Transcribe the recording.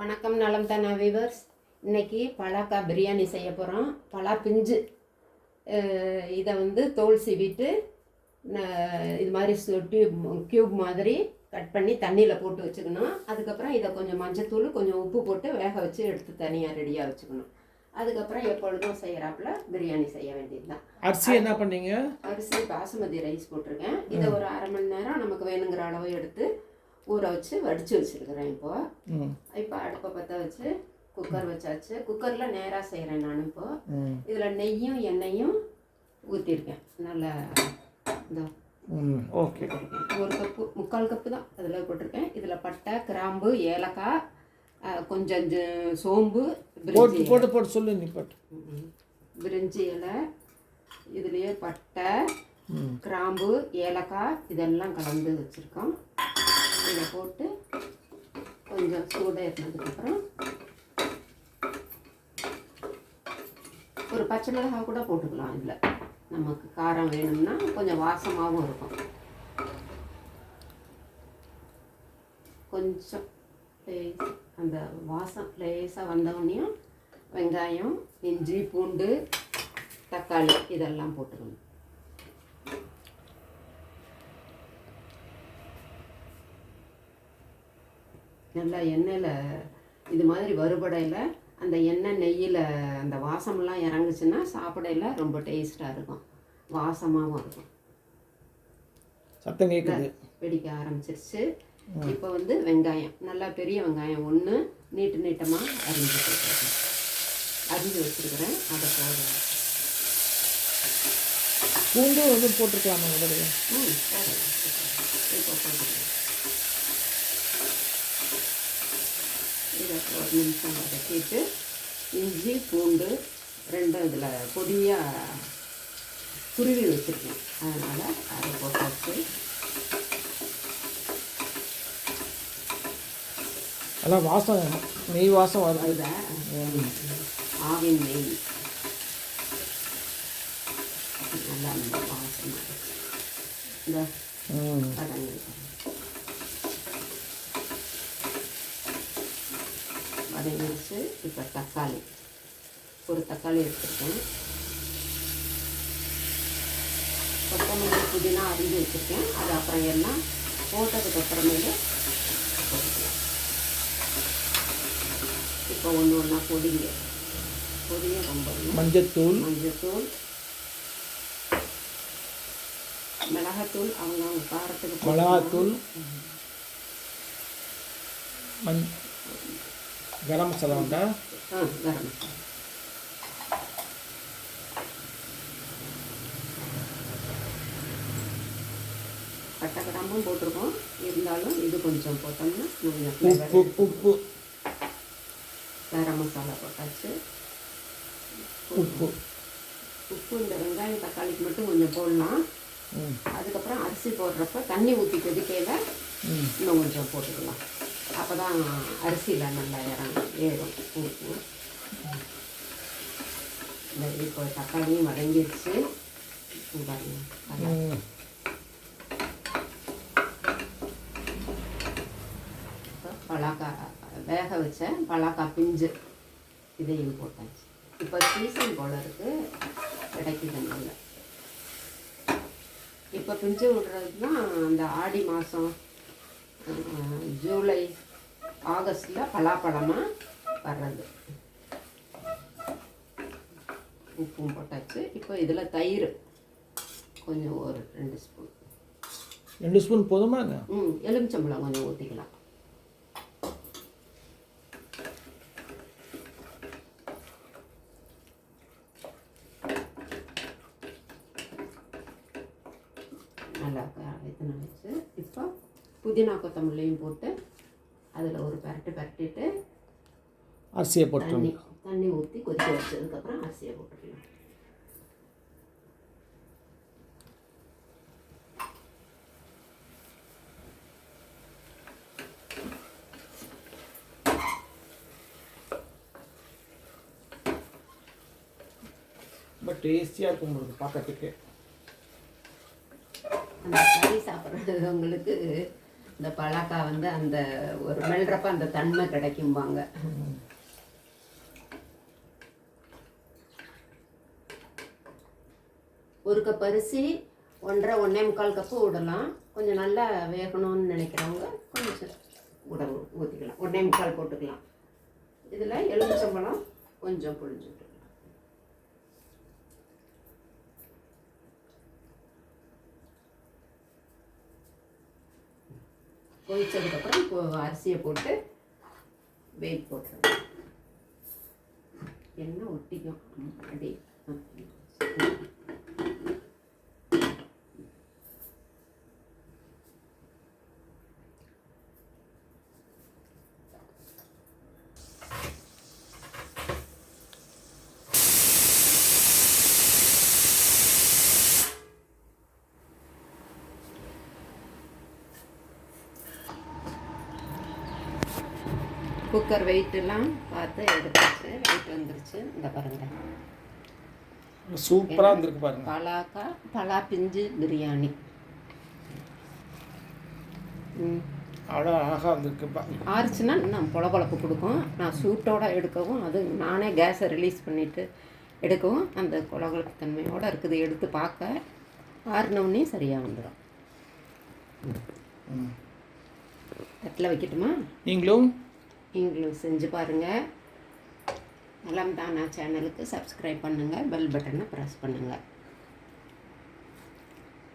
வணக்கம், நலம் தானா வீவர்ஸ். இன்றைக்கி பலாக்கா பிரியாணி செய்ய போகிறோம். பலா பிஞ்சு இதை தோல் சீவிட்டு இது மாதிரி க்யூப் மாதிரி கட் பண்ணி தண்ணியில் போட்டு வச்சுக்கணும். அதுக்கப்புறம் இதை கொஞ்சம் மஞ்சத்தூள் கொஞ்சம் உப்பு போட்டு வேக வச்சு எடுத்து தனியாக ரெடியாக வச்சுக்கணும். அதுக்கப்புறம் எப்பொழுதும் செய்கிறாப்புல பிரியாணி செய்ய வேண்டியது தான். அரிசி என்ன பண்ணீங்க? அரிசி பாசுமதி ரைஸ் போட்டிருக்கேன். இதை ஒரு அரை மணி நேரம் நமக்கு வேணுங்கிற அளவு எடுத்து ஊற வச்சு வடித்து வச்சுருக்கிறேன். இப்போ அடுப்பை பற்ற வச்சு குக்கர் வச்சாச்சு. குக்கரில் நேராக செய்கிறேன் நான். இதில் நெய்யும் எண்ணெயும் ஊற்றிருக்கேன். நல்லா இந்த ஓகே, ஒரு கப்பு 3/4 கப்பு தான் அதில் போட்டிருக்கேன். இதில் பட்டை, கிராம்பு, ஏலக்காய், கொஞ்சம் சோம்பு, போட்டு சொல்லு நீ போட்டு. பிரிஞ்சி இலை, இதுலேயே பட்டை, கிராம்பு, ஏலக்காய் இதெல்லாம் கலந்து வச்சுருக்கோம். இதை போட்டு கொஞ்சம் சூடாக ஏற்றினதுக்கப்புறம் ஒரு பச்சை மிளகாய் கூட போட்டுக்கலாம். இதில் நமக்கு காரம் வேணும்னா கொஞ்சம் வாசமாகவும் இருக்கும். கொஞ்சம் அந்த வாசம் லேசாக வந்தவொடனையும் வெங்காயம், இஞ்சி, பூண்டு, தக்காளி இதெல்லாம் போட்டுக்கணும். நல்லா எண்ணெயில் இது மாதிரி வறுபடையில் அந்த எண்ணெய் நெய்யில் அந்த வாசமெல்லாம் இறங்குச்சுன்னா சாப்பிடையில் ரொம்ப டேஸ்ட்டாக இருக்கும், வாசமாகவும் இருக்கும். சத்தம் கேட்குது, வெடிக்க ஆரம்பிச்சிருச்சு. இப்போ வெங்காயம், நல்லா பெரிய வெங்காயம் ஒன்று நீட்டமாக அரிஞ்சு வச்சுருக்கிறேன். அதை போடுறேன். பூண்டு போட்டுருக்கலாமா முதல்ல? இப்போ போட்டுருக்கேன். இதை ஒரு நிமிஷம் வதக்கிட்டு இஞ்சி, பூண்டு ரெண்டும் இதில் பொடியாக துருவி வச்சுருக்கேன். அதனால் அதை போட்டாச்சு. எல்லாம் வாசம், நெய் வாசம் வருது. ஆவின் நெய் நல்லா அந்த வாசம் இந்த வதங்கிடுச்சு. இப்போ தக்காளி, ஒரு தக்காளி எடுத்துருக்கேன். கொத்தமல்லி, புதினா அரிஞ்சு வச்சுருக்கேன். அது அப்புறம் எல்லாம் போட்டதுக்கப்புறமேலே போட்டுக்கலாம். இப்போ ஒன்று ஒன்றா பொடிங்க ரொம்ப மஞ்சத்தூள், மிளகாத்தூள் அவங்க காரத்துக்கு, மிளகாத்தூள், கரம் மசாலா உண்டா? கரம் மசாலா, பட்டை கிராம்பும் போட்டிருக்கோம். இருந்தாலும் இது கொஞ்சம் போட்டோம்னா உப்பு, கரம் மசாலா போட்டாச்சு. உப்பு இந்த வெங்காயம் தக்காளிக்கு மட்டும் கொஞ்சம் போடலாம். அதுக்கப்புறம் அரிசி போடுறப்ப தண்ணி ஊற்றி கொதிக்கையில் இன்னும் கொஞ்சம் போட்டுக்கலாம். அப்போ தான் அரிசியில் நல்லா ஏறும் உப்பு. இந்த இப்போ தக்காளியும் வதங்கிடுச்சு. பலாக்கா வேக வச்ச பலாக்கா பிஞ்சு இதையும் போட்டாச்சு. இப்போ சீசன் போல் இருக்குது, கிடைக்குது நல்ல. இப்போ பிஞ்சு விடுறது தான் அந்த ஆடி மாதம், ஜூலை, ஆகஸ்டில் பலாப்பழமாக வர்றது. உப்பும் போட்டாச்சு. இப்போ இதில் தயிர் கொஞ்சம் ஒரு 2 ஸ்பூன் போதுமாங்க. எலுமிச்சம்பழம் கொஞ்சம் ஊற்றிக்கலாம். நல்லா வச்சு இப்போ புதினா கொத்தமல்லியும் போட்டு அதில் ஒரு பரட்டிட்டு அரிசியை போட்டு தண்ணி ஊற்றி கொதிக்க வச்சதுக்கப்புறம் அரிசியை போட்டுக்கலாம். ரொம்ப டேஸ்டியாக இருக்கும் பார்க்கறதுக்கு. அந்த கறி சாப்பிட்றவங்களுக்கு இந்த பலாக்காய் வந்து அந்த ஒரு மெல்றப்ப அந்த தன்மை கிடைக்கும்பாங்க. ஒரு கப் அரிசி 1.5 கப்பு விடலாம். கொஞ்சம் நல்லா வேகணும்னு நினைக்கிறவங்க கொஞ்சம் கூட ஊற்றிக்கலாம். 1.25 போட்டுக்கலாம். இதில் எலுமிச்சம்பழம் கொஞ்சம் புழிஞ்சு விட்டுக்கலாம். கொதிச்சதுக்கப்புறம் இப்போ அரிசியை போட்டு வெயிட் போட்டுருங்க. எண்ணெய் ஒட்டிக்கும் அடி. குக்கர் வெயிட்டெல்லாம் பார்த்து எடுத்துச்சு. வெயிட் வந்துருச்சு. இந்த பாருங்கள், சூப்பராக இருந்திருக்கு பாருங்க. பலா பிஞ்சு பிரியாணி. அவ்வளோ அழகாக வந்திருக்குப்பா. ஆறுச்சுன்னா இன்னும் பொழப்பொழப்பு கொடுக்கும். நான் சூட்டோடு எடுக்கவும், அது நானே கேஸை ரிலீஸ் பண்ணிவிட்டு எடுக்கவும் அந்த கொழகொழப்பு தன்மையோடு இருக்குது. எடுத்து பார்க்க ஆறுனவுடனே சரியாக வந்துடும். தட்டில் வைக்கட்டுமா? நீங்களும் செஞ்சு பாருங்கள். நலம் தானா சேனலுக்கு சப்ஸ்கிரைப் பண்ணுங்கள். பெல் பட்டனை ப்ரெஸ் பண்ணுங்கள்.